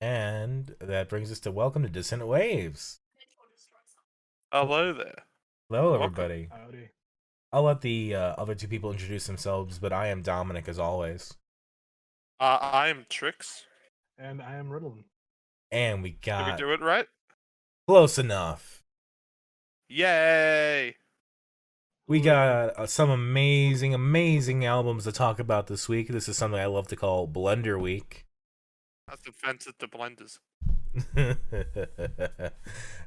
And that brings us to welcome to Dissonant Waves. Hello there. Hello, Welcome. everybody. Howdy. I'll let the other two people introduce themselves, but I am Dominic as always. I am Trix. And I am Riddlin. And we Did we got do it right? close enough. Yay! We Ooh. got some amazing albums to talk about this week. This is something I love to call Blender Week. That's offensive to blenders.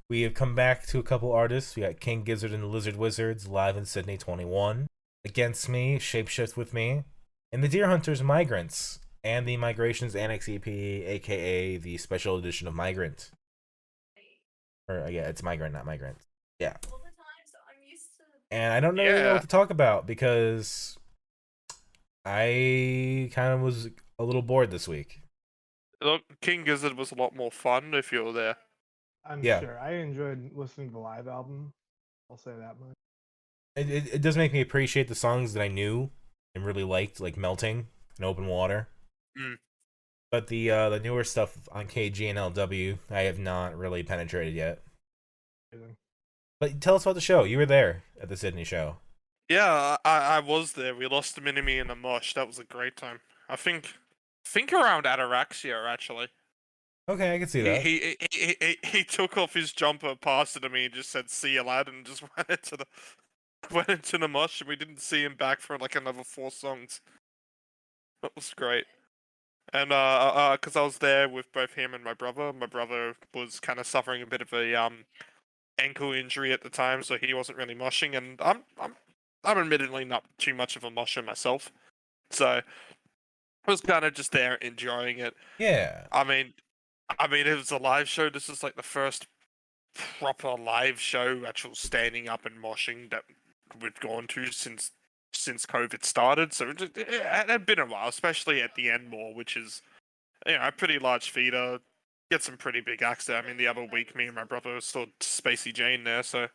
We have come back to a couple artists. We got King Gizzard and the Lizard Wizards live in Sydney 21. Against Me, Shapeshift with Me. And the Deerhunters Migrants. And the Migrations Annex EP, aka the special edition of Migrant. Or, yeah, it's Migrant, not Migrant. Yeah. And I don't really know what to talk about because I kind of was a little bored this week. Look, King Gizzard was a lot more fun if you were there. I'm Yeah. sure. I enjoyed listening to the live album. I'll say that much. It does make me appreciate the songs that I knew and really liked, like Melting and Open Water. Mm. But the newer stuff on KG and LW, I have not really penetrated yet. Amazing. But tell us about the show. You were there at the Sydney show. Yeah, I was there. We lost a mini-me in a mosh. That was a great time. I think around Ataraxia, actually. Okay, I can see that. He took off his jumper, passed it to me, and just said, "See you, lad," and just went into the mosh, and we didn't see him back for like another 4 songs. That was great. And because I was there with both him and my brother. My brother was kind of suffering a bit of a ankle injury at the time, so he wasn't really moshing, and I'm admittedly not too much of a mosher myself, so I was kind of just there enjoying it. Yeah. I mean, it was a live show. This is like the first proper live show, actual standing up and moshing that we've gone to since COVID started. So it had been a while, especially at the end more, which is a pretty large feeder. Get some pretty big acts there. I mean, the other week, me and my brother saw Spacey Jane there, so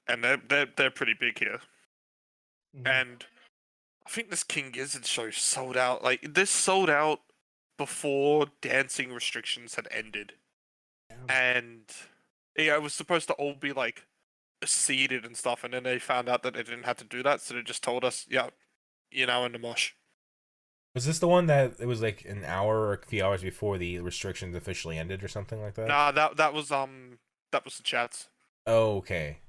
and they're pretty big here. Mhm. And I think this King Gizzard show sold out. Like this sold out before dancing restrictions had ended. Damn. And yeah, it was supposed to all be like seeded and stuff, and then they found out that they didn't have to do that, so they just told us, yeah, in the mosh. Was this the one that it was like an hour or a few hours before the restrictions officially ended or something like that? Nah, that was the chats. Oh, okay.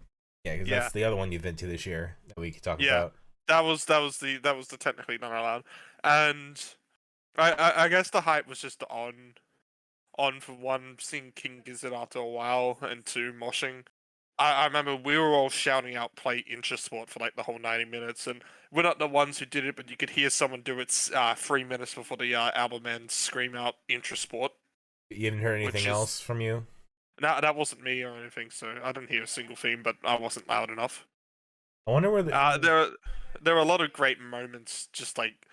Yeah, because Yeah. that's the other one you've been to this year that we could talk Yeah. about. That was the technically not allowed, and I guess the hype was just on for one, seeing King Gizzard after a while, and two, moshing. I remember we were all shouting out "play Intersport" for like the whole 90 minutes, and we're not the ones who did it, but you could hear someone do it 3 minutes before the album ends, scream out "Intersport." You haven't heard anything else from you? No, that wasn't me or anything, so I didn't hear a single theme, but I wasn't loud enough. I wonder where the There are a lot of great moments just like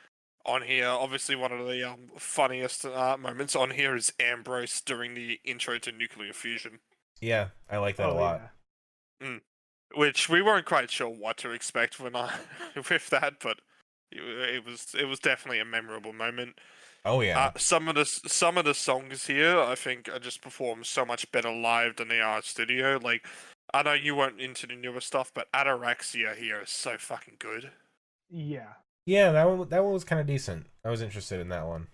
on here. Obviously, one of the funniest moments on here is Ambrose during the intro to Nuclear Fusion. Yeah, I like that a lot. Yeah. Which we weren't quite sure what to expect when with that, but it was definitely a memorable moment. Oh yeah. Some of the songs here, I think, are just performed so much better live than they are at studio. Like, I know you weren't into the newer stuff, but Ataraxia here is so fucking good. Yeah. Yeah, that one was kind of decent. I was interested in that one.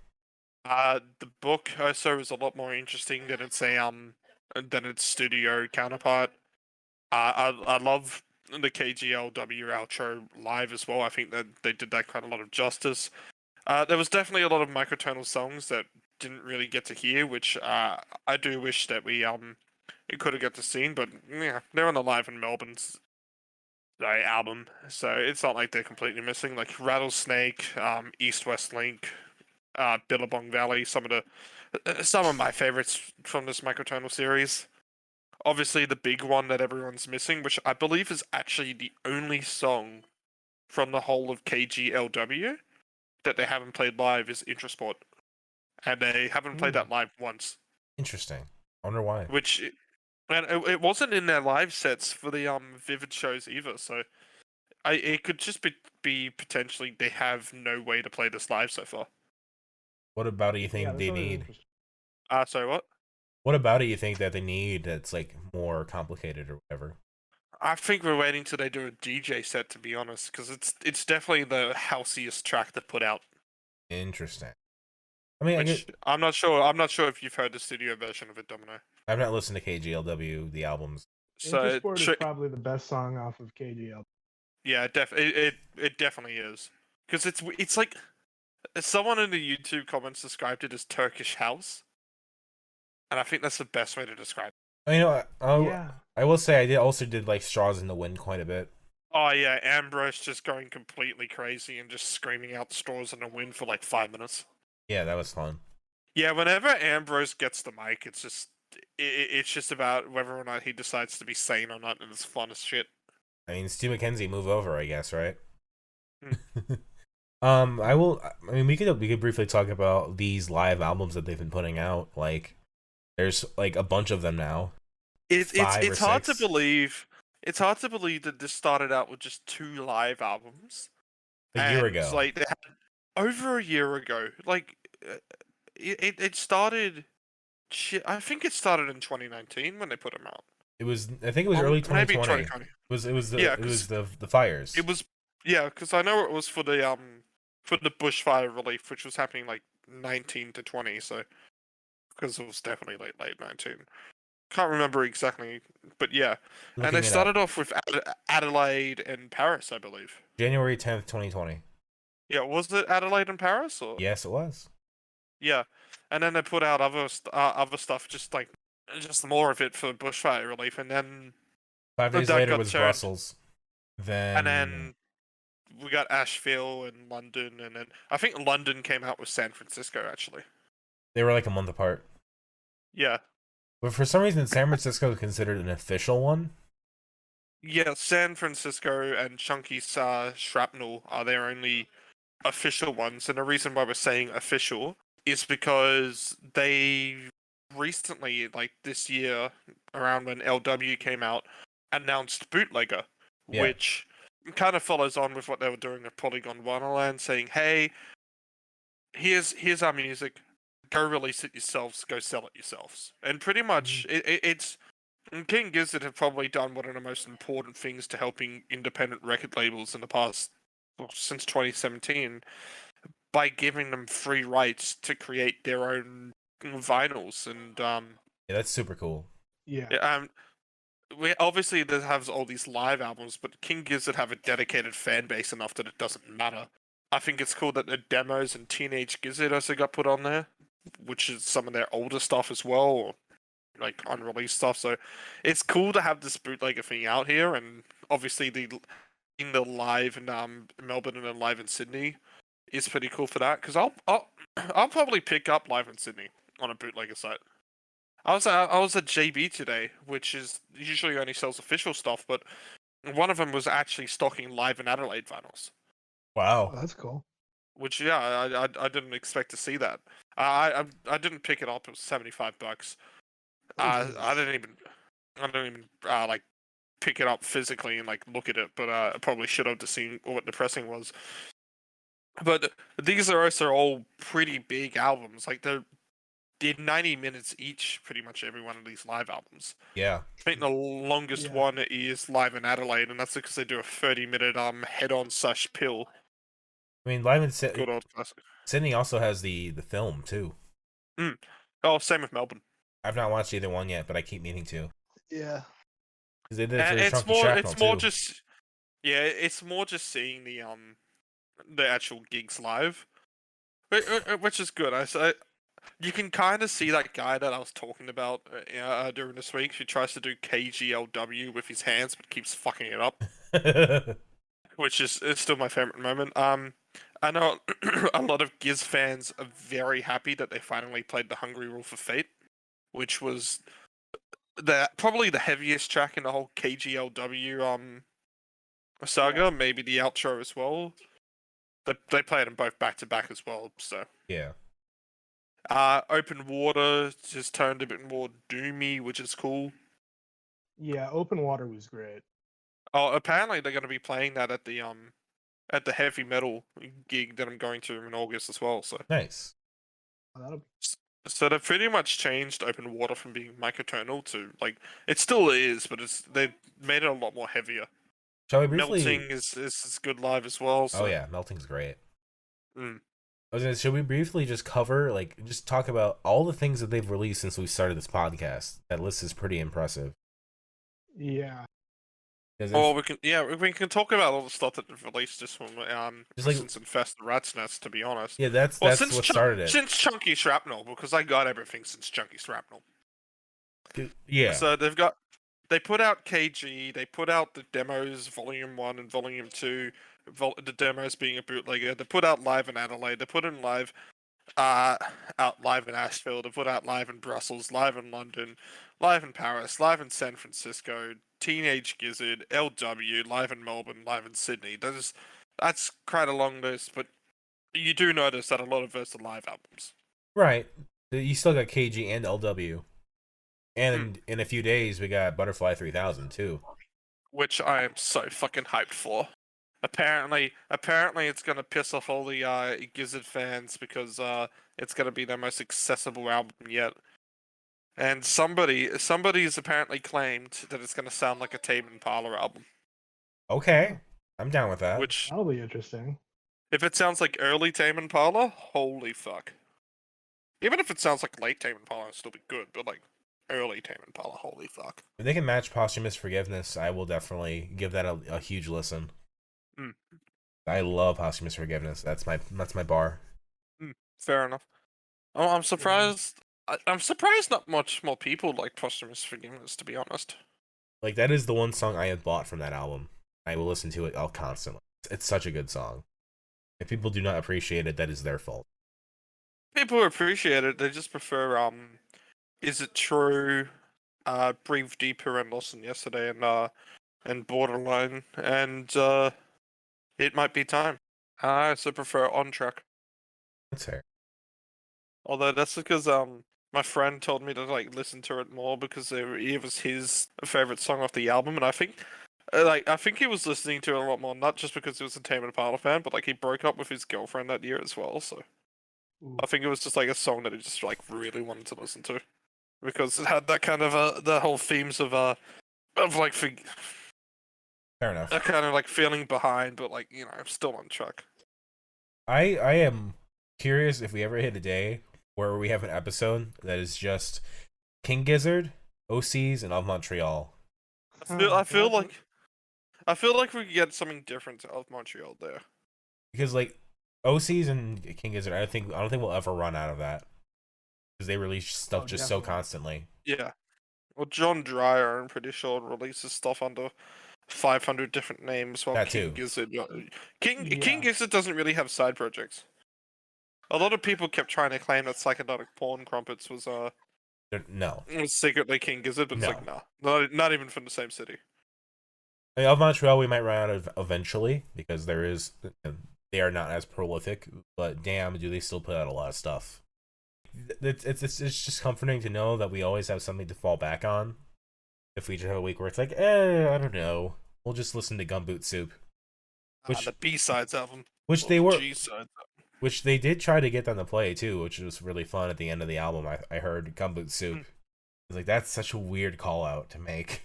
The book also is a lot more interesting than its studio counterpart. I love the KGLW outro live as well. I think that they did that quite a lot of justice. There was definitely a lot of microtonal songs that didn't really get to hear, which I do wish that we could have got to see, but yeah, they're on the Live in Melbourne's album, so it's not like they're completely missing. Like Rattlesnake, East West Link, Billabong Valley, some of my favorites from this microtonal series. Obviously, the big one that everyone's missing, which I believe is actually the only song from the whole of KGLW that they haven't played live, is Intrasport, and they haven't played that live once. Interesting. I wonder why. And it wasn't in their live sets for the Vivid shows either, so it could just be potentially they have no way to play this live so far. What about do you think Yeah, they that's always need? interesting. Sorry, what? What about it you think that they need that's like more complicated or whatever? I think we're waiting till they do a DJ set, to be honest, because it's definitely the houseiest track to put out. Interesting. I mean, Which I'm not sure. I'm not sure if you've heard the studio version of it, Domino. I've not listened to KGLW the albums. So Intersport is probably the best song off of KGL. yeah, it definitely is, because it's like someone in the YouTube comments described it as Turkish house, and I think that's the best way to describe it. I mean, Yeah. I will say also did like Straws in the Wind quite a bit. Oh yeah, Ambrose just going completely crazy and just screaming out straws in the wind for like 5 minutes. Yeah, that was fun. Yeah, whenever Ambrose gets the mic, it's just about whether or not he decides to be sane or not, and it's fun as shit. I mean, Stu McKenzie, move over, I guess, right? Hmm. I mean, we could briefly talk about these live albums that they've been putting out. Like, there's like a bunch of them now. It's hard to 6. believe. It's hard to believe that this started out with just 2 live albums. A year And, ago. like they had, over a year ago. Like it started. Shit, I think it started in 2019 when they put them out. I think it was early 2020. Maybe 2020. It was the fires. It was because I know it was for the bushfire relief, which was happening like 19 to 20. So because it was definitely late 19. Can't remember exactly, but yeah. And they started off with Adelaide and Paris, I believe. January 10th, 2020. Yeah, was it Adelaide and Paris? Or Yes, it was. yeah, and then they put out other stuff, just more of it for bushfire relief, and then 5 days later was Brussels. And then we got Asheville and London, and then I think London came out with San Francisco, actually. They were like a month apart. Yeah. But for some reason, San Francisco is considered an official one. Yeah, San Francisco and Chunky's Shrapnel are their only official ones, and the reason why we're saying official is because they recently, like this year, around when LW came out, announced Bootlegger, which kind of follows on with what they were doing at Polygon Wonderland, saying, "Hey, here's our music. Go release it yourselves. Go sell it yourselves." And pretty much, it's King Gizzard have probably done one of the most important things to helping independent record labels in the past, since 2017, by giving them free rights to create their own vinyls. And yeah, that's super cool. Yeah. We obviously this has all these live albums, but King Gizzard have a dedicated fan base enough that it doesn't matter. I think it's cool that the demos and Teenage Gizzard also got put on there, which is some of their older stuff as well, or like unreleased stuff. So it's cool to have this bootlegger thing out here, and obviously the live in Melbourne and then live in Sydney is pretty cool for that. Because I'll probably pick up live in Sydney on a bootlegger site. I was at JB today, which is usually only sells official stuff, but one of them was actually stocking live in Adelaide vinyls. Wow, Oh, that's cool. Which I didn't expect to see that. I didn't pick it up. It was $75. I didn't even like pick it up physically and like look at it, but I probably should have to see what the pressing was. But these are also all pretty big albums. Like they're 90 minutes each, pretty much every one of these live albums. yeah. I think the longest one is live in Adelaide, and that's because they do a 30-minute head-on / pill. I mean, live in Good old classic. Sydney also has the film too. Oh, same with Melbourne. I've not watched either one yet, but I keep meaning to. Yeah. They did It's more just seeing the actual gigs live, which is good. You can kind of see that guy that I was talking about during this week, who tries to do KGLW with his hands but keeps fucking it up, which is still my favorite moment. I know a lot of Giz fans are very happy that they finally played the Hungry Rule for Fate, which was probably the heaviest track in the whole KGLW saga. Maybe the outro as well. They played them both back to back as well. So yeah. Open Water just turned a bit more doomy, which is cool. Yeah, Open Water was great. Oh, apparently they're going to be playing that at the heavy metal gig that I'm going to in August as well. So nice. That'll be So they've pretty much changed Open Water from being microtonal to like it still is, but they've made it a lot more heavier. Shall we briefly? Melting is good live as well. So. Oh yeah, melting's great. Mm. Should we briefly just cover, like, just talk about all the things that they've released since we started this podcast? That list is pretty impressive. Yeah. Oh, we can talk about all the stuff that they've released just from Just like- since Infest the Rat's Nest, to be honest. Yeah, that's Well, what started it. Since Chunky Shrapnel, because I got everything since Chunky Shrapnel. Yeah. So they put out KG, they put out the demos, Volume 1 and Volume 2, the demos being a bootlegger, they put out live in Adelaide, they put in live, out live in Asheville, they put out live in Brussels, live in London, live in Paris, live in San Francisco, Teenage Gizzard, LW, live in Melbourne, live in Sydney. That's quite a long list, but you do notice that a lot of those are live albums. Right. You still got KG and LW. And in a few days, we got Butterfly 3000 too. Which I am so fucking hyped for. Apparently it's gonna piss off all the Gizzard fans because it's gonna be their most accessible album yet. And somebody's apparently claimed that it's gonna sound like a Tame Impala album. Okay, I'm down with that. Which, That'll be interesting. if it sounds like early Tame Impala, holy fuck. Even if it sounds like late Tame Impala, it'll still be good. But like early Tame Impala, holy fuck. If they can match Posthumous Forgiveness, I will definitely give that a huge listen. Mm. I love Posthumous Forgiveness. That's my bar. Fair enough. Oh, I'm surprised. I'm surprised not much more people like Posthumous Forgiveness, to be honest. Like, that is the one song I have bought from that album. I will listen to it all constantly. It's such a good song. If people do not appreciate it, that is their fault. People appreciate it. They just prefer Is It True, Breathe Deeper, and Listen Yesterday, and Borderline, and It Might Be Time. I also prefer On Track. That's fair. Although that's because my friend told me to like listen to it more because it was his favorite song off the album, and I think he was listening to it a lot more, not just because he was a Tame Impala fan, but like he broke up with his girlfriend that year as well. So Ooh. I think it was just like a song that he just like really wanted to listen to because it had that kind of the whole themes of like Fair enough. that kind of like feeling behind, but like still on track. I am curious if we ever hit a day where we have an episode that is just King Gizzard, OCs, and of Montreal. I feel like we could get something different out of Montreal there. Because like OCs and King Gizzard, I don't think we'll ever run out of that. Because they release stuff just so definitely. constantly. Yeah. Well, John Dryer, I'm pretty sure, releases stuff under 500 different names, while That King too. Gizzard, Yeah. King Gizzard doesn't really have side projects. A lot of people kept trying to claim that Psychedelic Porn Crumpets was No. secretly King Gizzard, but it's like not even from the same city. I mean, of Montreal, we might run out of eventually because they are not as prolific. But damn, do they still put out a lot of stuff? It's just comforting to know that we always have something to fall back on. If we just have a week where it's like, I don't know, we'll just listen to Gumboot Soup, which The B-sides album, which or they the were, G-sides. which they did try to get them to play too, which was really fun at the end of the album. I heard Gumboot Soup. It's like, that's such a weird call out to make.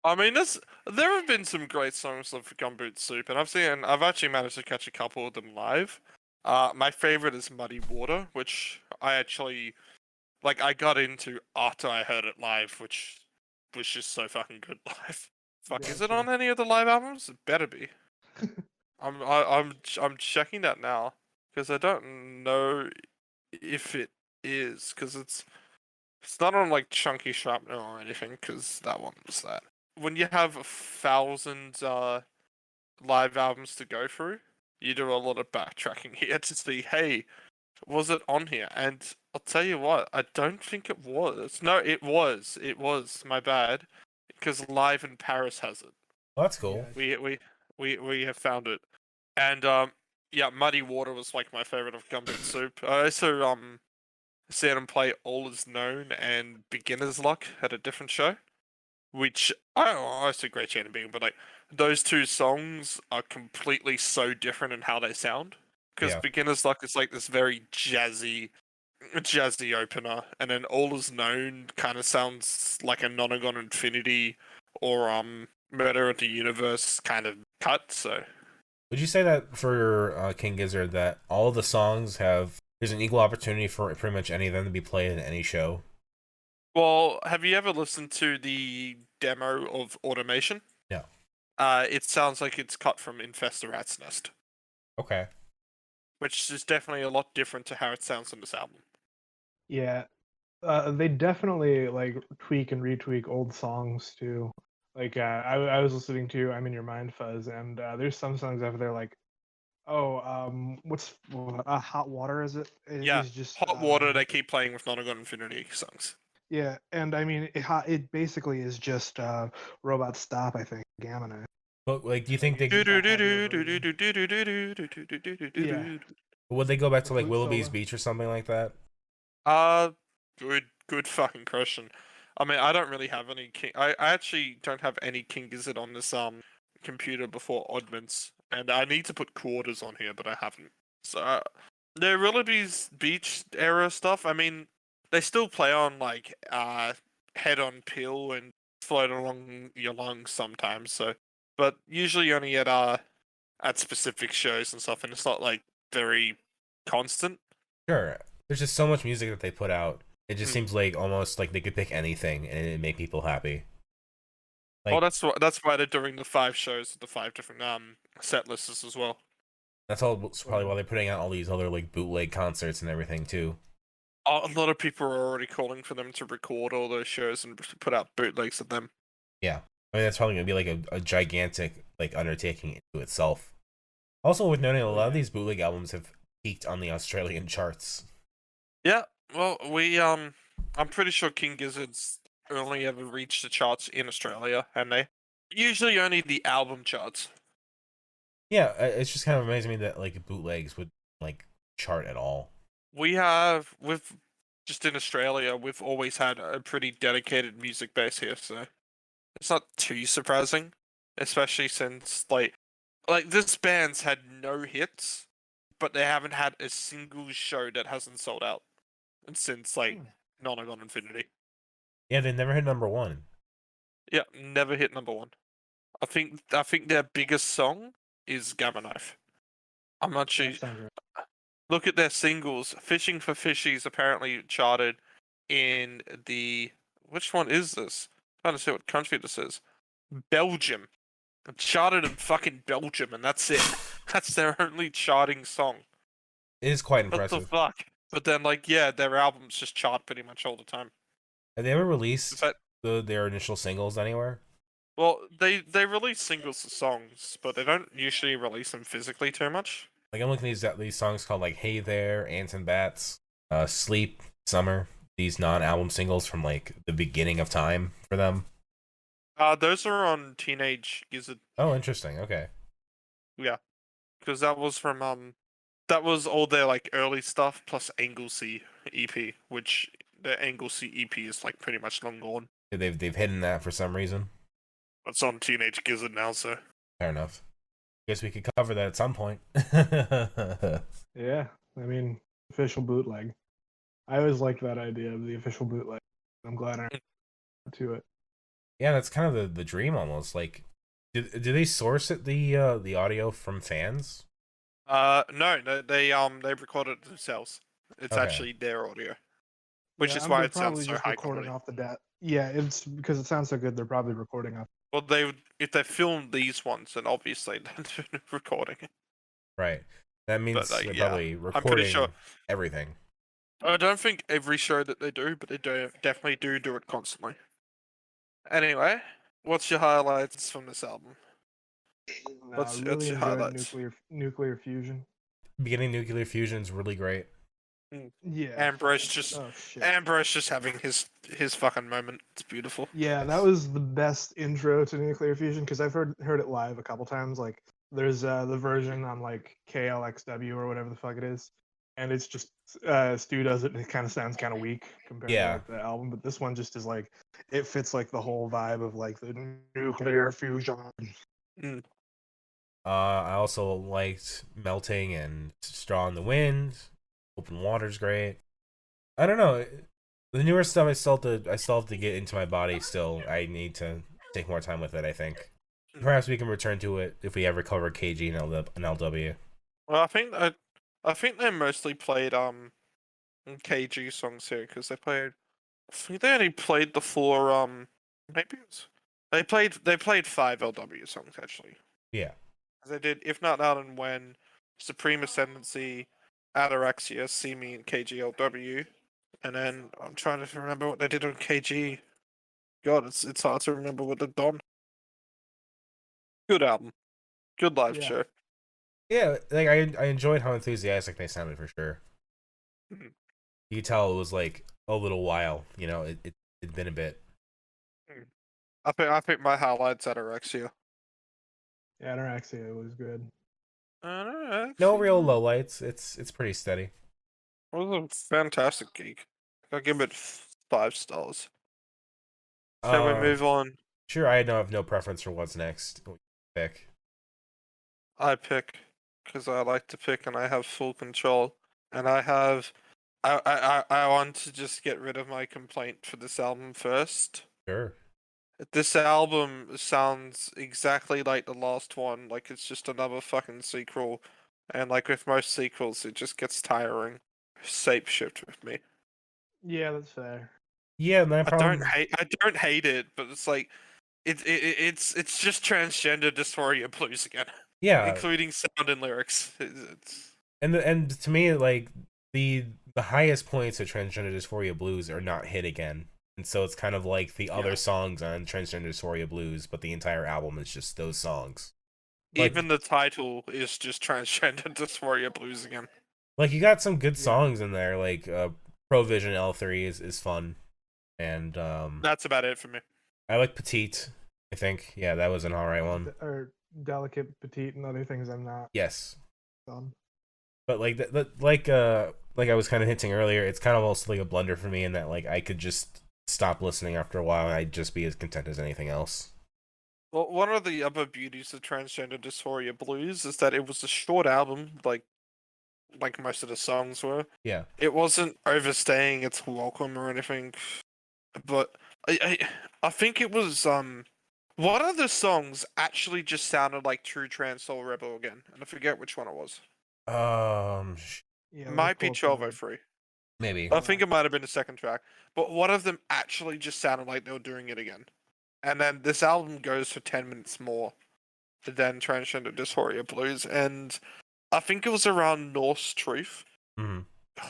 I mean, there have been some great songs of Gumboot Soup, and I've actually managed to catch a couple of them live. My favorite is Muddy Water, which I actually I got into after I heard it live, which was just so fucking good live. Fuck, Yeah, is it sure. on any of the live albums? It better be. I'm checking that now because I don't know if it is because it's not on like Chunky Shrapnel or anything because that one was that. When you have 1,000 live albums to go through, you do a lot of backtracking here to see, hey, was it on here? And I'll tell you what, I don't think it was. No, it was. It was. My bad. Because Live in Paris has it. Well, that's cool. Yeah. We have found it. And yeah, Muddy Water was like my favorite of Gumboot Soup. I also see them play All Is Known and Beginner's Luck at a different show. Which I don't know, it's a great chant being, but like those two songs are completely so different in how they sound. Because Yeah. Beginner's Luck is like this very jazzy, jazzy opener, and then All Is Known kind of sounds like a Nonagon Infinity or Murder of the Universe kind of cut. So Would you say that for King Gizzard that all of the songs have there's an equal opportunity for pretty much any of them to be played in any show? well, have you ever listened to the demo of Automation? No. It sounds like it's cut from Infest the Rat's Nest, Okay. which is definitely a lot different to how it sounds on this album. Yeah, they definitely like tweak and retweak old songs too. Like I was listening to "I'm in Your Mind" Fuzz, and there's some songs over there like, oh, what's "Hot Water"? Is it? Yeah, Is just Hot Water, they keep playing with Nonagon Infinity songs. yeah, and I mean it basically is just "Robot Stop." I think Gamma Knife. But like, do you think they Yeah, would they go back the to like flute Willoughby's solo. Beach or something like that? Good fucking question. I mean, I don't really have any King. I actually don't have any King Gizzard on this computer before Oddments, and I need to put quarters on here, but I haven't. So the Willoughby's Beach era stuff. I mean, they still play on like Head on Pill and Float Along Your Lungs sometimes. So, but usually only at specific shows and stuff, and it's not like very constant. Sure. There's just so much music that they put out. It just Hmm. seems like almost like they could pick anything and it'd make people happy. Well, Like that's why they're doing the 5 shows with the 5 different set lists as well. that's probably why they're putting out all these other like bootleg concerts and everything too. A lot of people are already calling for them to record all those shows and put out bootlegs of them. Yeah. I mean that's probably gonna be like a gigantic like undertaking into itself. Also worth noting a lot of these bootleg albums have peaked on the Australian charts. Yeah, well, I'm pretty sure King Gizzard's only ever reached the charts in Australia, and they usually only the album charts. Yeah, it's just kind of amazing me that like bootlegs would like chart at all. With just in Australia, we've always had a pretty dedicated music base here, so it's not too surprising, especially since like this band's had no hits, but they haven't had a single show that hasn't sold out since like Nonagon Infinity. Yeah, they never hit number one. Yeah, never hit number 1. I think their biggest song is Gamma Knife. I'm not sure. That sounds right. Look at their singles. Fishing for Fishies apparently charted in the which one is this? I'm trying to see what country this is. Belgium. It charted in fucking Belgium, and that's it. That's their only charting song. It is quite What the impressive. fuck? But then, like, yeah, their albums just chart pretty much all the time. Have they ever In released fact, their initial singles anywhere? well, they release singles to songs, but they don't usually release them physically too much. Like I'm looking at these songs called like "Hey There," "Ants and Bats," "Sleep," "Summer." These non-album singles from like the beginning of time for them. Those are on Teenage Gizzard. Oh, interesting. Okay. Yeah, because that was from that was all their like early stuff plus Anglesey EP, which the Anglesey EP is like pretty much long gone. They've hidden that for some reason. It's on Teenage Gizzard now, so Fair enough. Guess we could cover that at some point. Yeah, I mean official bootleg. I always liked that idea of the official bootleg. I'm glad I to it. Yeah, that's kind of the dream almost. Like, do they source it the audio from fans? no, they recorded it themselves. It's Okay. actually their audio, which Yeah, is why they're it sounds probably so just high recording quality. off the DAT. Yeah, it's because it sounds so good. They're probably recording off. Well, if they filmed these ones, then obviously they're recording it. Right. That means like, they're yeah, probably I'm pretty recording sure. everything. I don't think every show that they do, but they definitely do it constantly. Anyway, what's your highlights from this album? What's Really your enjoyed highlights? nuclear fusion. Beginning nuclear fusion is really great. Yeah. Ambrose just Oh shit. Ambrose just having his fucking moment. It's beautiful. Yeah, that was the best intro to nuclear fusion because I've heard it live a couple times. Like there's the version on like KLXW or whatever the fuck it is, and it's just Stu does it and it kind of sounds kind of weak compared to Yeah. like the album. But this one just is like it fits like the whole vibe of like the nuclear fusion. I also liked Melting and Straw in the Wind. Open Water's great. I don't know. The newer stuff I still have to get into my body still. I need to take more time with it, I think. Perhaps we can return to it if we ever cover KG and LW. Well, I think they mostly played KG songs here because they played. I think they only played the four maybe it was, they played 5 LW songs actually. Yeah. They did If Not Now and When, Supreme Ascendancy, Ataraxia, See Me, and KGLW. And then I'm trying to remember what they did on KG. God, it's hard to remember what they've done. Good album. Good live Yeah. show. Yeah, like I enjoyed how enthusiastic they sounded for sure. Mhm. You could tell it was like a little while, it'd been a bit. I think my highlights Ataraxia. Yeah, Anorexia was good. No real Ataraxia lowlights. It's pretty steady. was a fantastic gig. I'll give it 5 stars. Shall we Uh move on? sure, I have no preference for what's next. Pick. I pick because I like to pick and I have full control. And I want to just get rid of my complaint for this album first. Sure. This album sounds exactly like the last one, like it's just another fucking sequel. And like with most sequels, it just gets tiring. Shape shift with me. Yeah, that's fair. Yeah, my problem. I don't hate it, but it's like it's just transgender dysphoria blues again, Yeah, including sound and lyrics. It's and to me, like the highest points of Transgender Dysphoria Blues are not hit again, and so it's kind of like the other songs on Transgender Dysphoria Blues, but the entire album is just those songs. Like, even the title is just transgender dysphoria blues again. like you got some good Yeah. songs in there, like Provision L3 is fun, and That's about it for me. I like Petite. I think that was an alright one. Or Delicate, Petite, and other things I'm not Yes, on. but like I was kind of hinting earlier, it's kind of also like a blunder for me in that like I could just stop listening after a while and I'd just be as content as anything else. Well, one of the other beauties of transgender dysphoria blues is that it was a short album, like most of the songs were. Yeah. It wasn't overstaying its welcome or anything, but I think it was one of the songs actually just sounded like True Trans Soul Rebel again, and I forget which one it was. Yeah, It let me might be pull up the- 1203. Maybe. I think it might have been the second track, but one of them actually just sounded like they were doing it again. And then this album goes for 10 minutes more than Transgender Dysphoria Blues, and I think it was around Norse Truth. Hmm.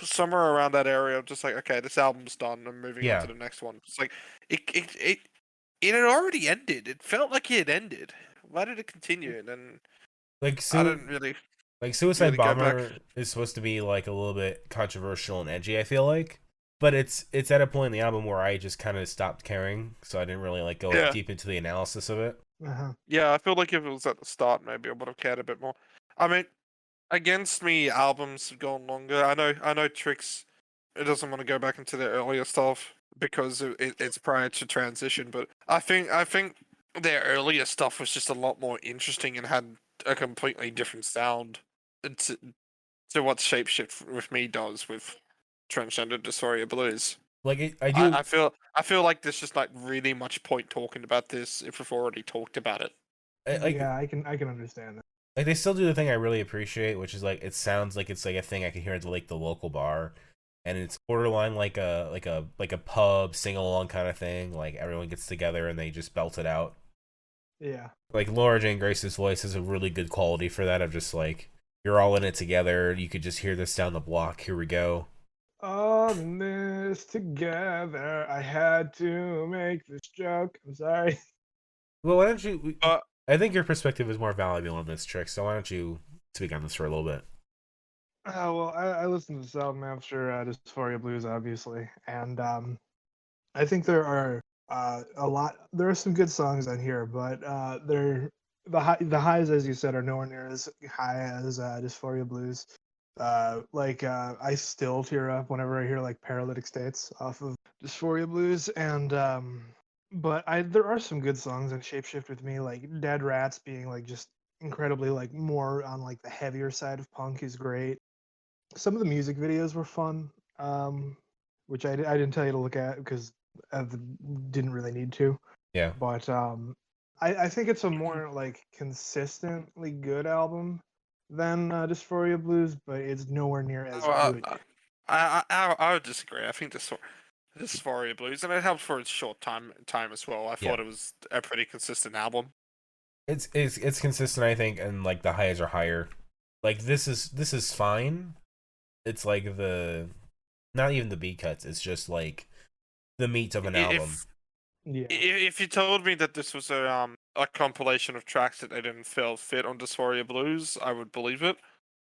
Somewhere around that area, I'm just like, okay, this album's done. I'm moving Yeah. on to the next one. It's like it had already ended. It felt like it had ended. Why did it continue? And then Like I didn't really. like Suicide really go back. Bomber is supposed to be like a little bit controversial and edgy, I feel like. But it's at a point in the album where I just kind of stopped caring, so I didn't really like go Yeah. deep into the analysis of it. Uh-huh. Yeah, I feel like if it was at the start, maybe I would have cared a bit more. I mean, against me, albums have gone longer. I know Trix. It doesn't want to go back into the earlier stuff because it's prior to transition, but I think their earlier stuff was just a lot more interesting and had a completely different sound to what Shapeshift with me does with Transgender Dysphoria Blues. Like I I, do. I feel like there's just like really much point talking about this if we've already talked about it. Yeah, I can understand that. Like they still do the thing I really appreciate, which is like it sounds like it's like a thing I can hear at like the local bar, and it's borderline like a pub sing along kind of thing. Like everyone gets together and they just belt it out. Yeah. Like Laura Jane Grace's voice is a really good quality for that. Of just like you're all in it together. You could just hear this down the block. Here we go. On this together, I had to make this joke. I'm sorry. Well, why don't you? Uh, I think your perspective is more valuable on this, Trick. So why don't you speak on this for a little bit? Well, I listened to this album after Dysphoria Blues, obviously, and I think there are a lot. There are some good songs on here, but the highs, as you said, are nowhere near as high as Dysphoria Blues. I still tear up whenever I hear like Paralytic States off of Dysphoria Blues, and but there are some good songs in Shapeshift with me, like Dead Rats being like just incredibly like more on like the heavier side of punk is great. Some of the music videos were fun. which I didn't tell you to look at because I didn't really need to. Yeah. But I think it's a more like consistently good album than Dysphoria Blues, but it's nowhere near as Oh, good. I would disagree. I think Dysphoria Blues, and it helped for its short time as well. I thought Yeah. it was a pretty consistent album. It's consistent, I think, and like the highs are higher. Like this is fine. It's like the not even the B cuts. It's just like the meat of an album. Yeah. If you told me that this was a compilation of tracks that they didn't feel fit on Dysphoria Blues, I would believe it.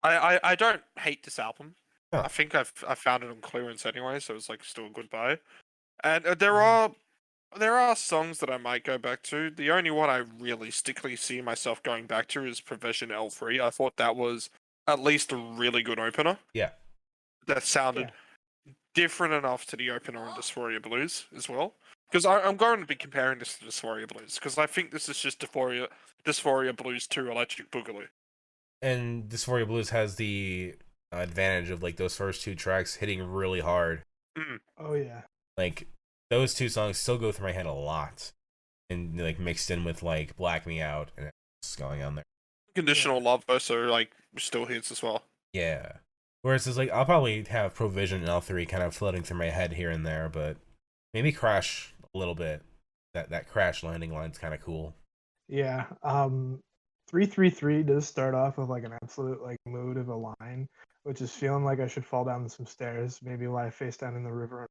I don't hate this album. Oh. I think I found it on clearance anyway, so it's like still a good buy. And there Mhm. are songs that I might go back to. The only one I realistically see myself going back to is Provision L3. I thought that was at least a really good opener. Yeah. That sounded different enough to the opener on Dysphoria Blues as well. Because I'm going to be comparing this to Dysphoria Blues, because I think this is just Dysphoria Blues 2 Electric Boogaloo. And Dysphoria Blues has the advantage of like those first two tracks hitting really hard. Oh yeah. Like those two songs still go through my head a lot, and like mixed in with like Black Me Out and what's going on there. Conditional Love also like still hits as well. Yeah. Whereas it's like I'll probably have Provision and L3 kind of floating through my head here and there, but maybe Crash a little bit. That Crash landing line's kind of cool. Yeah. 333 does start off with like an absolute like mood of a line, which is feeling like I should fall down some stairs, maybe lie face down in the river.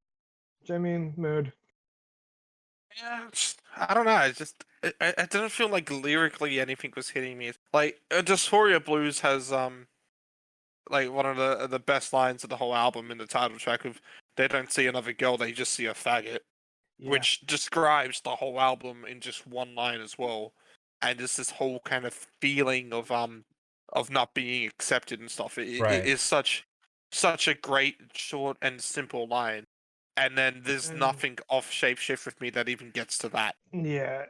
Which I mean, mood. Yeah, I don't know. It's just I didn't feel like lyrically anything was hitting me. Like Dysphoria Blues has like one of the best lines of the whole album in the title track of "They don't see another girl, they just see a faggot," Yeah. which describes the whole album in just one line as well. And just this whole kind of feeling of not being accepted and stuff. It Right. is such a great short and simple line. And then there's And- nothing off Shapeshift with me that even gets to that. Yeah.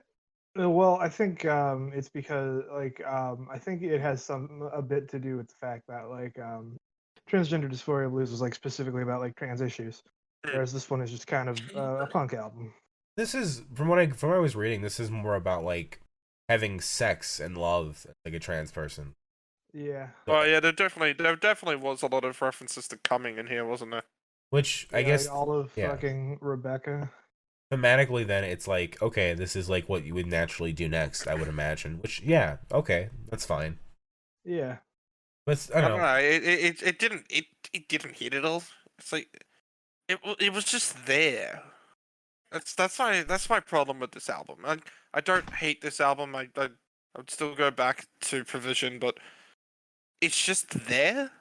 Well, I think it's because like I think it has a bit to do with the fact that like transgender dysphoria blues was like specifically about like trans issues, whereas this one is just kind of a punk album. This is from what I was reading. This is more about like having sex and love like a trans person. Yeah. Oh yeah, there definitely was a lot of references to coming in here, wasn't there? Which I Yeah, guess like all of yeah. fucking Rebecca. Thematically, then it's like okay, this is like what you would naturally do next. I would imagine. Which yeah, okay, that's fine. Yeah. But I I don't don't know. know. It didn't hit it all. It's like it was just there. That's my problem with this album. I don't hate this album. I would still go back to Provision, but it's just there,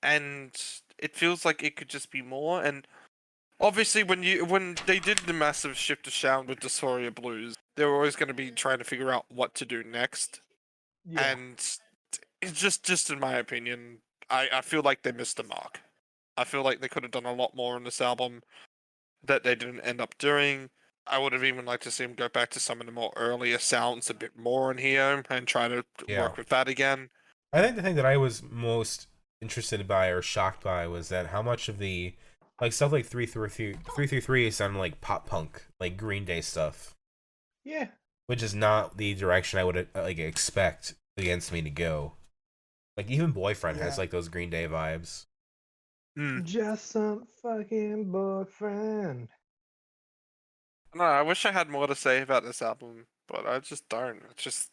and it feels like it could just be more. And obviously, when they did the massive shift to sound with Dysphoria Blues, they were always going to be trying to figure out what to do next. Yeah. And it's just in my opinion, I feel like they missed the mark. I feel like they could have done a lot more on this album that they didn't end up doing. I would have even liked to see them go back to some of the more earlier sounds a bit more in here and try to Yeah. work with that again. I think the thing that I was most interested by or shocked by was that how much of the like stuff like 333 sounded like pop punk, like Green Day stuff, Yeah. which is not the direction I would like expect Against Me to go. Like even Boyfriend has Yeah. like those Green Day vibes. Just some fucking boyfriend. No, I wish I had more to say about this album, but I just don't. It's just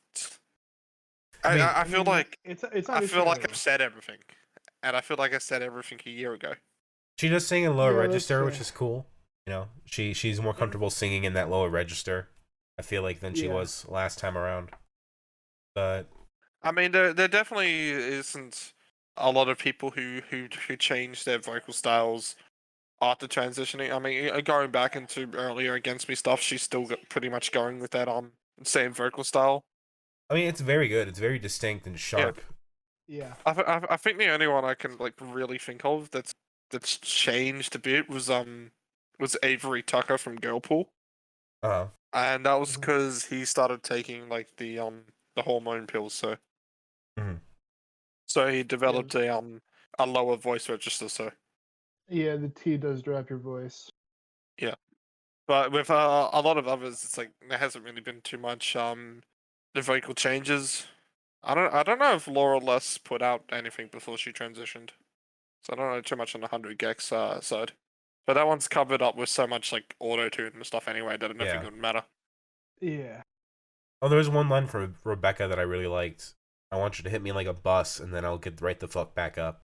I mean, I feel mean, like it's I feel like understandable. I've said everything, and I feel like I said everything a year ago. She does sing in lower Yeah, that's register, which fair. is cool. You know, she's more comfortable singing in that lower register, I feel like, than she Yeah. was last time around. But I mean, there definitely isn't a lot of people who change their vocal styles after transitioning. I mean, going back into earlier Against Me stuff, she's still pretty much going with that same vocal style. I mean, it's very good. It's very distinct and sharp. Yeah. I think the only one I can like really think of that's changed a bit was Avery Tucker from Girlpool, Uh-huh. and that was Mhm. because he started taking like the hormone pills, so Mhm. so he developed a lower voice register, so. Yeah, the T does drop your voice. But with a lot of others, it's like there hasn't really been too much the vocal changes. I don't know if Laura Les put out anything before she transitioned, so I don't know too much on the 100 Gex side. But that one's covered up with so much like auto tune and stuff anyway that I don't think it would matter. Yeah. Oh, there was one line from Rebecca that I really liked. I want you to hit me like a bus, and then I'll get right the fuck back up.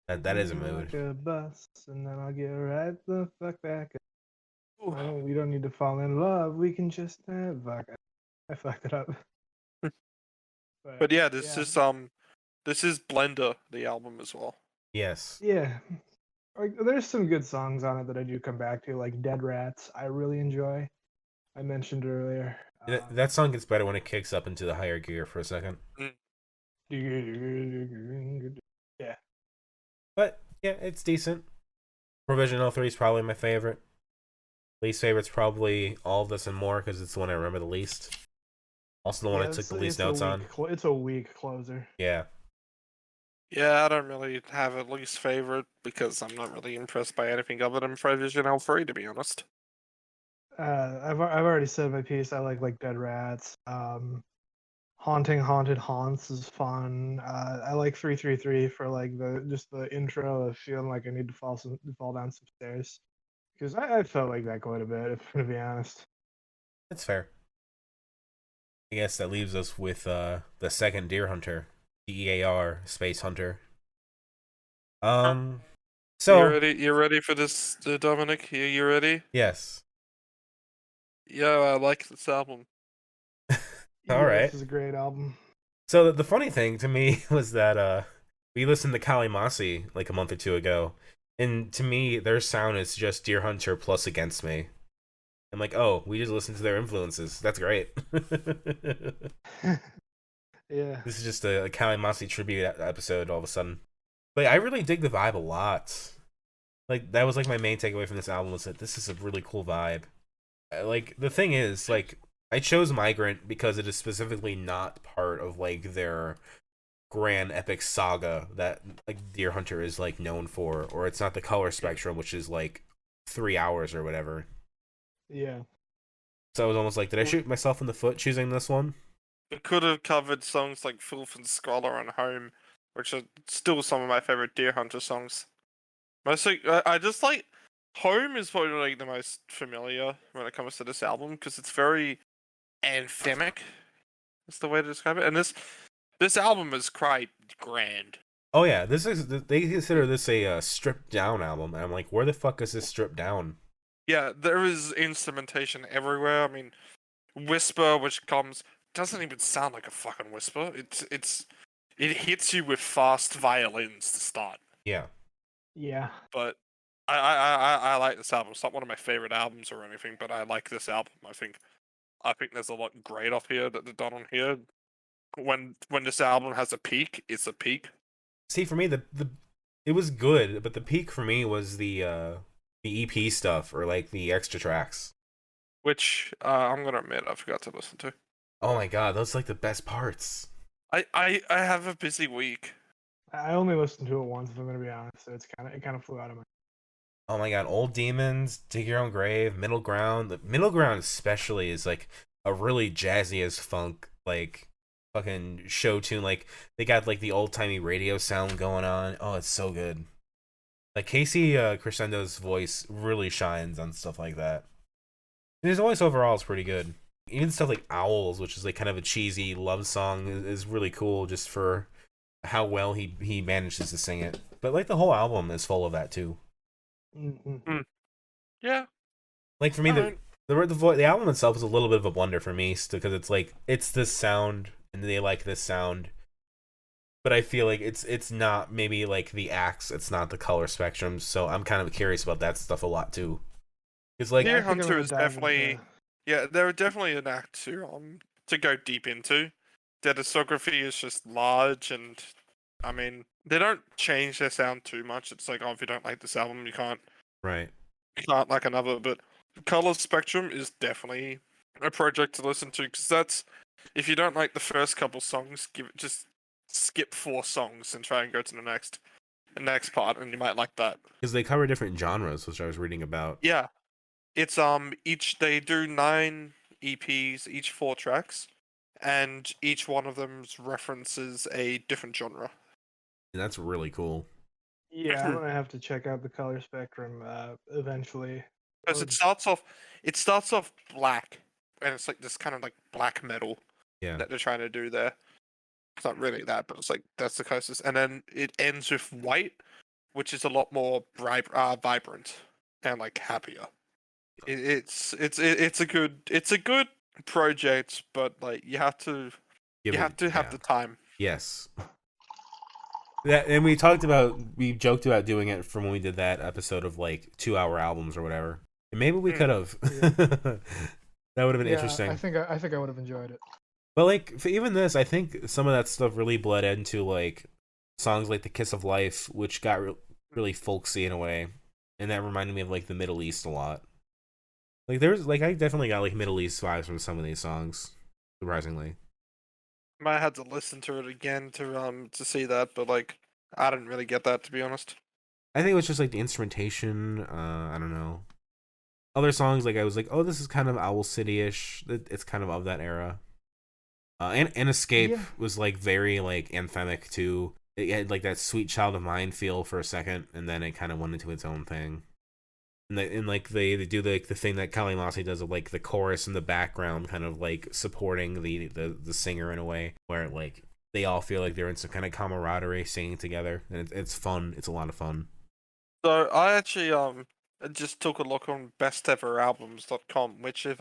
That is a mood. Like a bus, and then I'll get right the fuck back. We don't need to fall in love. We can just fuck. I fucked it up. But yeah, this is Blender, the album as well. Yes. Yeah. Like, there's some good songs on it that I do come back to, like Dead Rats. I really enjoy. I mentioned earlier. That song gets better when it kicks up into the higher gear for a second. Yeah. But yeah, it's decent. Provisional 3 is probably my favorite. Least favorite's probably All of This and More because it's the one I remember the least. Also the one I took the least notes on. It's a weak closer. Yeah. Yeah, I don't really have a least favorite because I'm not really impressed by anything other than Provisional 3, to be honest. I've already said my piece. I like Dead Rats. Haunting Haunted Haunts is fun. I like 333 for like the intro of feeling like I need to fall down some stairs. Because I felt like that quite a bit, if to be honest. That's fair. I guess that leaves us with the second Deerhunter, DEAR Space Hunter. So you ready for this, Dominic? You ready? Yes. Yeah, I like this album. All right. This is a great album. So the funny thing to me was that we listened to Kalimasi like a month or two ago, and to me their sound is just Deerhunter plus Against Me. I'm like, oh, we just listened to their influences. That's great. Yeah. This is just a Kalimasi tribute episode all of a sudden. But I really dig the vibe a lot. Like that was like my main takeaway from this album was that this is a really cool vibe. Like the thing is, like I chose Migrant because it is specifically not part of like their grand epic saga that like Deerhunter is like known for, or it's not the color spectrum, which is like 3 hours or whatever. Yeah. So I was almost like, did I shoot myself in the foot choosing this one? It could have covered songs like Filth and Scholar and Home, which are still some of my favorite Deerhunter songs. Mostly, I just like Home is probably like the most familiar when it comes to this album because it's very anthemic. That's the way to describe it. And this album is quite grand. Oh yeah, they consider this a stripped down album, and I'm like, where the fuck is this stripped down? Yeah, there is instrumentation everywhere. I mean, whisper, which doesn't even sound like a fucking whisper. It hits you with fast violins to start. Yeah. Yeah. But I like this album. It's not one of my favorite albums or anything, but I like this album. I think there's a lot great off here that they've done on here. When this album has a peak, it's a peak. See, for me, it was good, but the peak for me was the EP stuff or like the extra tracks. Which I'm gonna admit I forgot to listen to. Oh my god, those are like the best parts. I have a busy week. I only listened to it once, if I'm gonna be honest. So it kind of flew out of my. Oh my god, Old Demons, Dig Your Own Grave, Middle Ground. The Middle Ground especially is like a really jazzy as funk, like fucking show tune. Like they got like the old timey radio sound going on. Oh, it's so good. Like Casey Crescendo's voice really shines on stuff like that. And his voice overall is pretty good. Even stuff like Owls, which is like kind of a cheesy love song, is really cool just for how well he manages to sing it. But like the whole album is full of that too. Mm-hmm. Yeah. Like for me, the album itself is a little bit of a blunder for me because it's like it's this sound and they like this sound, but I feel like it's not maybe like the acts, it's not the color spectrum. So I'm kind of curious about that stuff a lot too. It's like Deerhunter is definitely they're definitely an act to go deep into. Their discography is just large, and I mean they don't change their sound too much. It's like, oh, if you don't like this album, you can't like another. But color spectrum is definitely a project to listen to because that's if you don't like the first couple songs, just skip 4 songs and try and go to the next. next part, and you might like that. Because they cover different genres, which I was reading about. Yeah, it's each they do 9 EPs, each 4 tracks, and each one of them references a different genre. And that's really cool. Yeah, I'm gonna have to check out the color spectrum eventually. Because it starts off black, and it's like this kind of like black metal Yeah. that they're trying to do there. It's not really that, but it's like that's the closest. And then it ends with white, which is a lot more vibrant and like happier. It's a good project, but like you have to have the time. Yes. That, and we joked about doing it from when we did that episode of like 2-hour albums or whatever. And maybe we could have. That would have been interesting. I think I would have enjoyed it. But like for even this, I think some of that stuff really bled into like songs like "The Kiss of Life," which got really folksy in a way, and that reminded me of like the Middle East a lot. Like there's like I definitely got like Middle East vibes from some of these songs, surprisingly. Might have to listen to it again to see that, but like I didn't really get that, to be honest. I think it was just like the instrumentation. I don't know. Other songs like I was like, oh, this is kind of Owl City-ish. It's kind of that era. And Escape was like very like anthemic too. It had like that Sweet Child of Mine feel for a second, and then it kind of went into its own thing. And like they do the thing that Kalimasi does of like the chorus in the background, kind of like supporting the singer in a way where like they all feel like they're in some kind of camaraderie singing together, and it's fun. It's a lot of fun. So I actually just took a look on besteveralbums.com, which if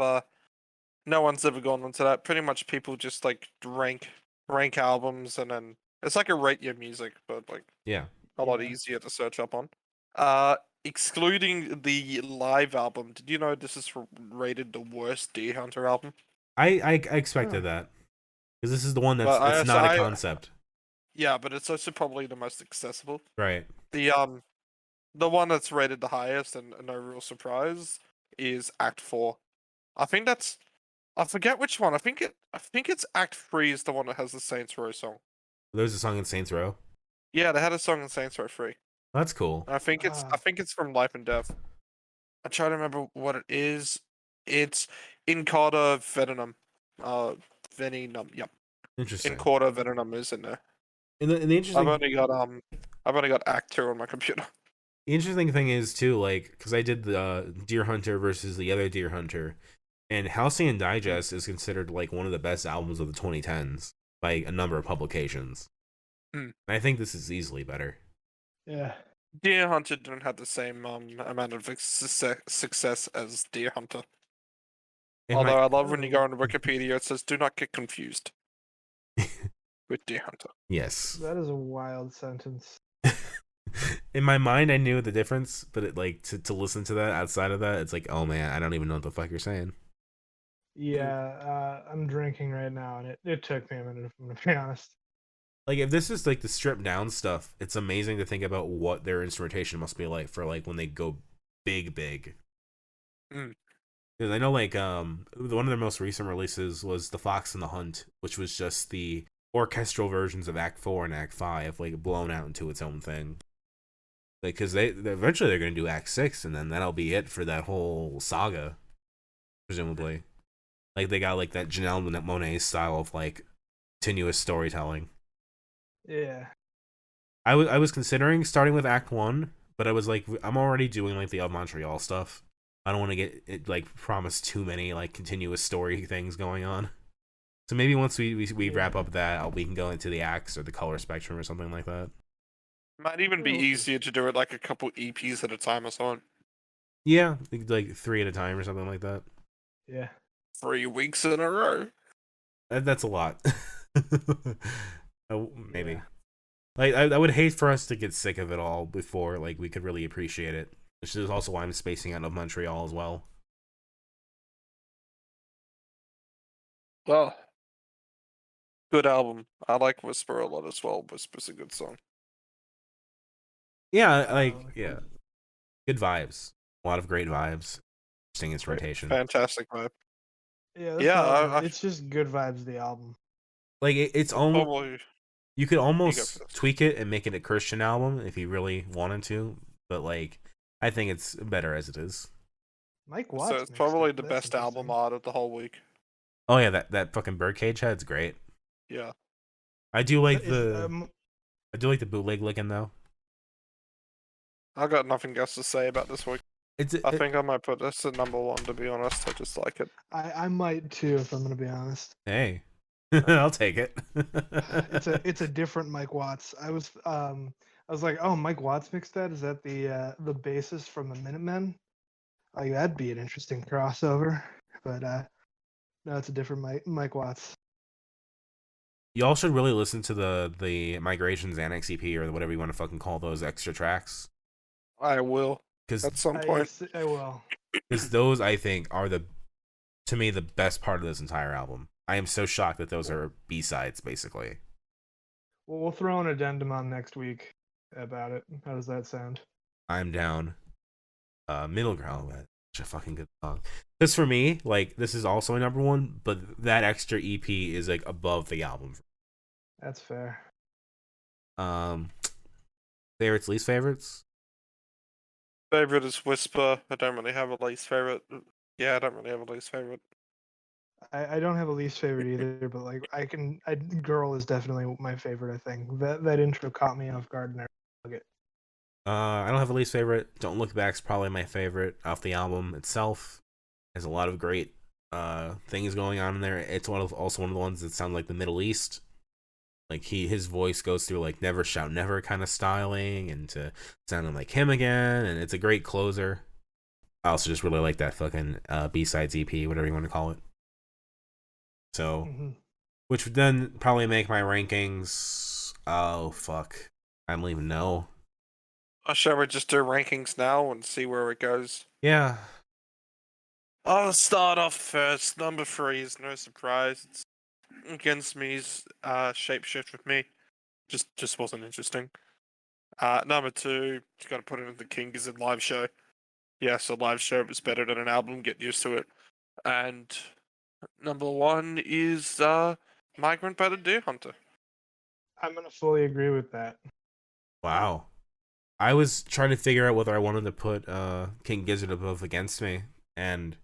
no one's ever gone onto that. Pretty much people just like rank albums, and then it's like a rate your music, but like a lot easier to search up on. Excluding the live album, did you know this is rated the worst Deerhunter album? I expected that, because this is the one that's not a concept. Yeah, but it's also probably the most accessible. Right. The one that's rated the highest, and no real surprise, is Act 4. I forget which one. I think it's Act 3 is the one that has the Saints Row song. There's a song in Saints Row. Yeah, they had a song in Saints Row 3. That's cool. I think it's from Life and Death. I'm trying to remember what it is. It's Incarta Venenum. Venenum. Yep. Interesting. Incarta Venenum is in there. And the interesting. I've only got Act 2 on my computer. The interesting thing is too, like, because I did the Deerhunter versus the other Deerhunter, and Halcyon Digest is considered like one of the best albums of the 2010s by a number of publications. And I think this is easily better. Yeah. Deerhunter didn't have the same amount of success as Deerhunter. Although I love when you go on Wikipedia, it says "Do not get confused" with Deerhunter. Yes. That is a wild sentence. In my mind, I knew the difference, but it like to listen to that outside of that, it's like, oh man, I don't even know what the fuck you're saying. Yeah, I'm drinking right now, and it took me a minute, if I'm gonna be honest. Like, if this is like the stripped down stuff, it's amazing to think about what their instrumentation must be like for like when they go big. Because I know like one of their most recent releases was The Fox and the Hunt, which was just the orchestral versions of Act 4 and Act 5, like blown out into its own thing. Because they eventually they're going to do Act 6, and then that'll be it for that whole saga, presumably. Like they got like that Janelle Monáe style of like continuous storytelling. Yeah. I was considering starting with Act 1, but I was like, I'm already doing like the Of Montreal stuff. I don't want to get it like promised too many like continuous story things going on. So maybe once we wrap up that, we can go into the acts or the color spectrum or something like that. Might even be easier to do it like a couple EPs at a time or something. Yeah, like 3 at a time or something like that. Yeah. 3 weeks in a row. That's a lot. Maybe. Yeah. Like I would hate for us to get sick of it all before like we could really appreciate it. Which is also why I'm spacing out of Montreal as well. Well, good album. I like Whisper a lot as well. Whisper's a good song. Yeah, good vibes. A lot of great vibes. Interesting instrumentation. Fantastic vibe. Yeah, it's just good vibes. The album. Like it's almost You could You go almost first. tweak it and make it a Christian album if you really wanted to, but like I think it's better as it is. Mike So Watts it's mixed probably it. the That's best album interesting. art of the whole week. Oh yeah, that fucking birdcage head's great. Yeah. I do like Is, the bootleg looking though. I got nothing else to say about this week. It's I think I might put this at number 1, to be honest. I just like it. I might too, if I'm gonna be honest. hey, I'll take it. It's a different Mike Watts. I was like, oh, Mike Watts mixed that. Is that the bassist from the Minutemen? Like that'd be an interesting crossover. But no, it's a different Mike Watts. Y'all should really listen to the Migrations Annex EP or whatever you want to fucking call those extra tracks, I will because at some point. I will. those I think are to me the best part of this entire album. I am so shocked that those are B-sides basically. Well, we'll throw an addendum on next week about it. How does that sound? I'm down. Middle Ground, such a fucking good song. Because for me, like this is also a number 1, but that extra EP is like above the album. That's fair. Favorites, least favorites. Favorite is Whisper. I don't really have a least favorite. Yeah, I don't really have a least favorite. I don't have a least favorite either, but like Girl is definitely my favorite. I think that intro caught me off guard and I dug it. I don't have a least favorite. Don't Look Back's probably my favorite off the album itself. Has a lot of great things going on in there. It's also one of the ones that sound like the Middle East. Like his voice goes through like Never Shout Never kind of styling and to sounding like him again, and it's a great closer. I also just really like that fucking B-sides EP, whatever you want to call it. So, which would then probably make my rankings. Oh fuck, I don't even know. Shall we just do rankings now and see where it goes? Yeah. I'll start off first. Number 3 is no surprise. It's Against Me's Shapeshift with Me. Just wasn't interesting. Number 2, you got to put it in the King Gizzard live show. Yes, a live show was better than an album. Get used to it. And number 1 is Migrant by the Deerhunter. I'm gonna fully agree with that. Wow. I was trying to figure out whether I wanted to put King Gizzard above Against Me, and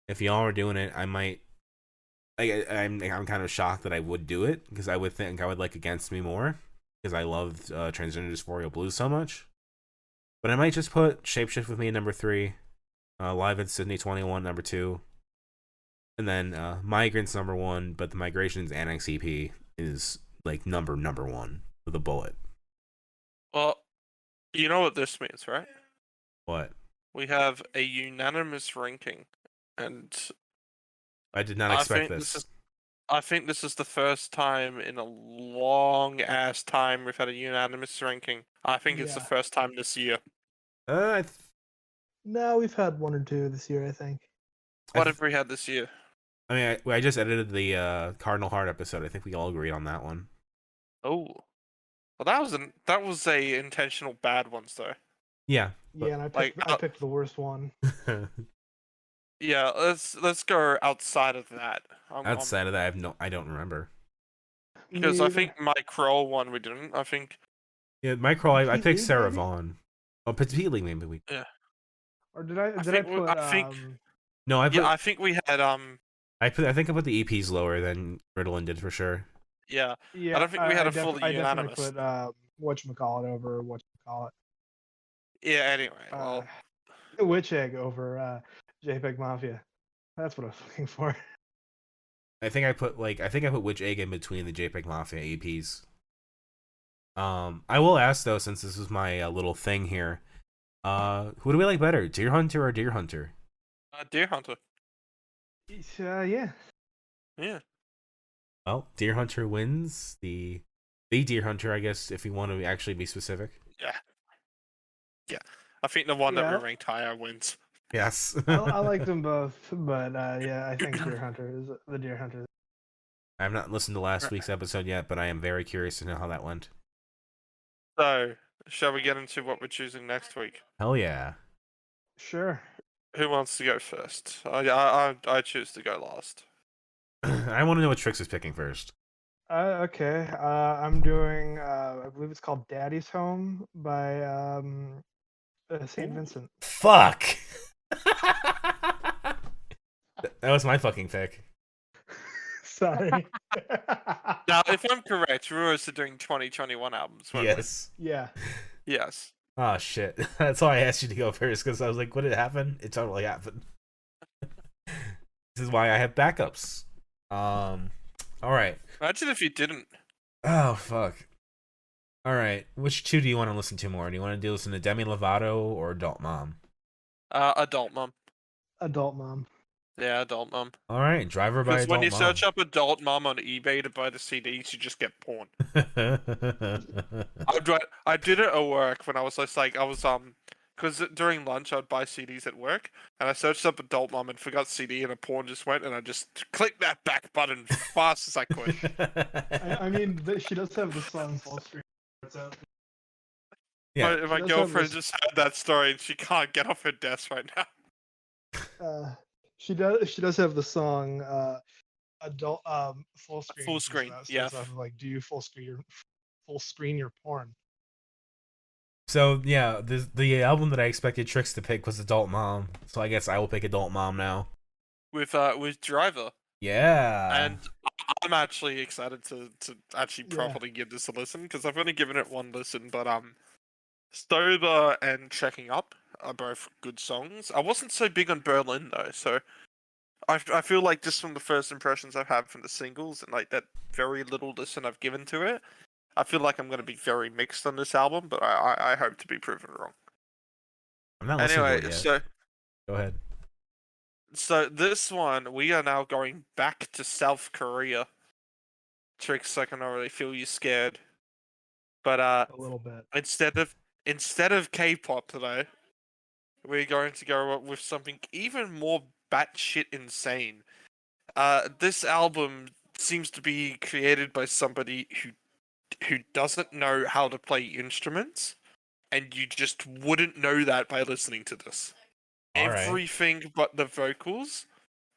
if y'all are doing it, I might. I'm kind of shocked that I would do it because I would think I would like Against Me more because I love Transgender Dysphoria Blues so much. But I might just put Shapeshift with Me at number 3, Live in Sydney 21 number 2, and then Migrants number 1. But the Migrations Annex EP is like number 1 with a bullet. Well, you know what this means, right? What? We have a unanimous ranking, and I did not expect this. I think this is the first time in a long ass time we've had a unanimous ranking. I think it's the Yeah. first time this year. No, we've had 1 or 2 this year, I think. What have we had this year? I mean, I just edited the Cardinal Heart episode. I think we all agreed on that one. Oh, well, that was a intentional bad ones though. Yeah. Yeah, and I picked the worst one. Yeah, let's go outside of that. Outside of that, I don't remember. Because Me I either. think my Kroll one we didn't. I think. Yeah, my crawl. I Petite picked League, Sarah maybe? Vaughn. Oh, Petite League maybe we. Yeah. Or did I think put I think. No, I put. Yeah, I think we had I think I put the EPs lower than Ritalin did for sure. Yeah. yeah, I don't think we had a fully I unanimous. definitely put whatchamacallit over whatchamacallit. Yeah. Anyway, well, Witch Egg over JPEG Mafia. That's what I was looking for. I think I put Witch Egg in between the JPEG Mafia EPs. I will ask though, since this is my little thing here, who do we like better, Deerhunter or Deerhunter? Deerhunter. Yeah. Yeah. Well, Deerhunter wins. The Deerhunter, I guess, if you want to actually be specific. Yeah. Yeah. I think the one that Yeah. we ranked higher wins. Yes. I like them both, but yeah, I think Deerhunter is the Deerhunter. I have not listened to last week's episode yet, but I am very curious to know how that went. So, shall we get into what we're choosing next week? Hell yeah. Sure. Who wants to go first? I choose to go last. I want to know what Trix is picking first. Okay. I'm doing. I believe it's called "Daddy's Home" by Saint Ooh. Vincent. Fuck. That was my fucking pick. Sorry. Now, if I'm correct, we were also doing 2021 albums, weren't Yes. Yeah. we? Yes. Oh shit. That's why I asked you to go first, because I was like, "What did it happen?" It totally happened. This is why I have backups. All right. Imagine if you didn't. Oh fuck. All right. Which two do you want to listen to more? Do you want to listen to Demi Lovato or Adult Mom? Adult Mom. Adult Mom. Yeah, Adult Mom. All right. Driver by Because when Adult you Mom. search up Adult Mom on eBay to buy the CDs, you just get porn. I did it at work when I was just like, because during lunch I'd buy CDs at work, and I searched up Adult Mom and forgot CD, and a porn just went, and I just clicked that back button fast as I could. I mean, she does have the song "Full Screen." It's out. Yeah. My She does have girlfriend this- just had that story, and she can't get off her desk right now. She does have the song adult full screen. Full which is, screen, starts yeah. off of, like, do you full screen your porn? So yeah, the album that I expected Trix to pick was Adult Mom. So I guess I will pick Adult Mom now. With Driver, Yeah. and I'm actually excited to actually Yeah. properly give this a listen, because I've only given it one listen, but Stober and Checking Up are both good songs. I wasn't so big on Berlin though, so I feel like just from the first impressions I've had from the singles and like that very little listen I've given to it, I feel like I'm going to be very mixed on this album, but I hope to be proven wrong. I'm not listening to Anyway, it yet. Go ahead. so this one we are now going back to South Korea. Tricks, I can already feel you scared, but A little bit. instead of K-pop today, we're going to go with something even more batshit insane. This album seems to be created by somebody who doesn't know how to play instruments, and you just wouldn't know that by listening to this. All right. Everything but the vocals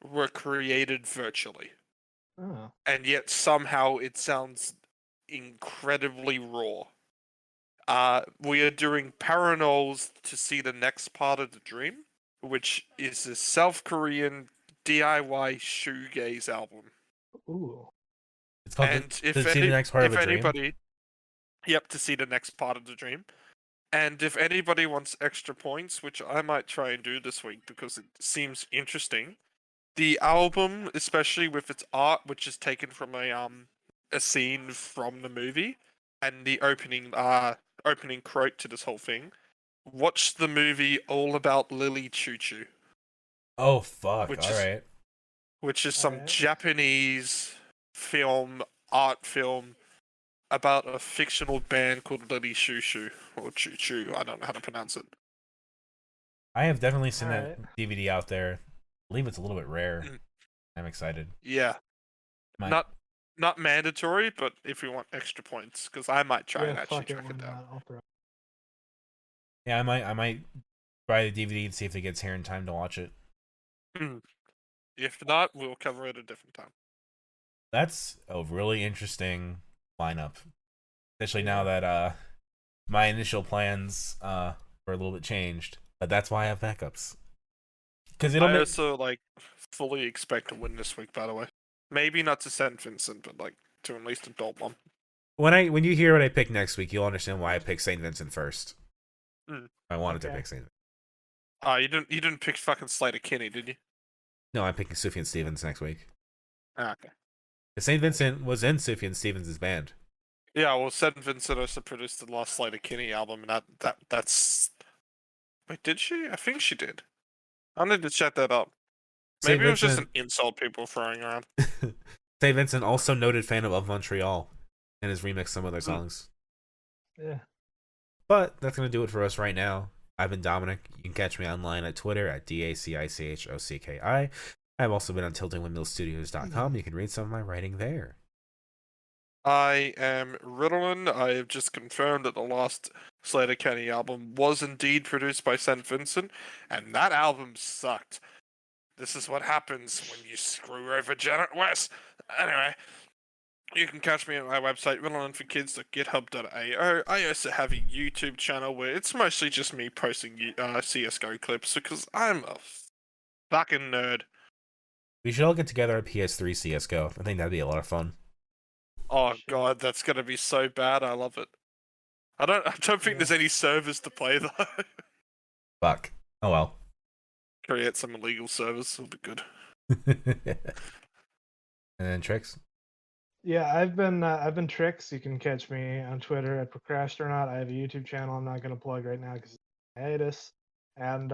were created virtually, Oh. and yet somehow it sounds incredibly raw. We are doing Paranols to see the next part of the dream, which is a South Korean DIY shoegaze album. Ooh. It's called And to see the next part of the dream. to see the next part of the dream. And if anybody wants extra points, which I might try and do this week because it seems interesting, the album, especially with its art, which is taken from a scene from the movie, and the opening quote to this whole thing, watch the movie All About Lily Choo Choo, Oh fuck! Which All is- right. which is some Alright. Japanese art film about a fictional band called Lily Choo Choo or Choo Choo. I don't know how to pronounce it. I have definitely seen Alright. that DVD out there. I believe it's a little bit rare. Mm. I'm excited. Yeah, My- not mandatory, but if you want extra points, because I might try and Yeah, actually fuck it, track why it down. not? I'll throw it. Yeah, I might buy the DVD and see if it gets here in time to watch it. If not, we'll cover it a different time. That's a really interesting lineup, especially now that my initial plans were a little bit changed. But that's why I have backups. Because it'll I make also fully expect to win this week. By the way, maybe not to St. Vincent, but to at least Adult Mom. when you hear what I pick next week, you'll understand why I picked St. Vincent first. Mm. I wanted to Okay. pick St. Vincent. You didn't pick fucking Slater Kinney, did you? No, I'm picking Sufjan Stevens next week. Okay. St. Vincent was in Sufjan Stevens' band. Yeah, well, St. Vincent also produced the last Slater Kinney album, and that's. Wait, did she? I think she did. I need to check that up. St. Maybe it was just an Vincent, insult people throwing around. St. Vincent, also noted fan of Montreal, and has remixed some of their songs. Yeah. But that's going to do it for us right now. I've been Dominic. You can catch me online at Twitter at DACICHOCKI. I've also been on tiltingwindmillstudios.com. You can read some of my writing there. I am Ritalin. I have just confirmed that the last Slater Kinney album was indeed produced by St. Vincent, and that album sucked. This is what happens when you screw over Janet West. Anyway, You can catch me at my website, ritalentforkids.github.io. I also have a YouTube channel where it's mostly just me posting CSGO clips because I'm a fucking nerd. We should all get together at PS3 CSGO. I think that'd be a lot of fun. Oh Shit. god, that's gonna be so bad. I love it. I don't think Yeah. there's any servers to play though. Fuck. Oh well. Create some illegal servers will be good. And then Tricks. Yeah, I've been Tricks. You can catch me on Twitter at Procrastinaut. I have a YouTube channel I'm not going to plug right now because it's hiatus. And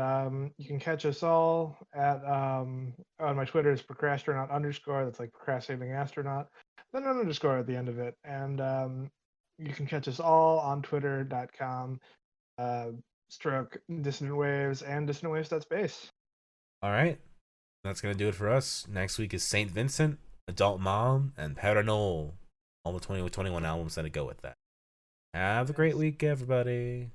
you can catch us all at on my Twitter is Procrastinaut _. That's like procrastinating astronaut. Then an underscore at the end of it. And you can catch us all on Twitter.com stroke Dissonant Waves and DissonantWaves.space. All right. That's going to do it for us. Next week is St. Vincent, Adult Mom, and Paranol. All the 2021 albums that go with that. Have a great week, everybody.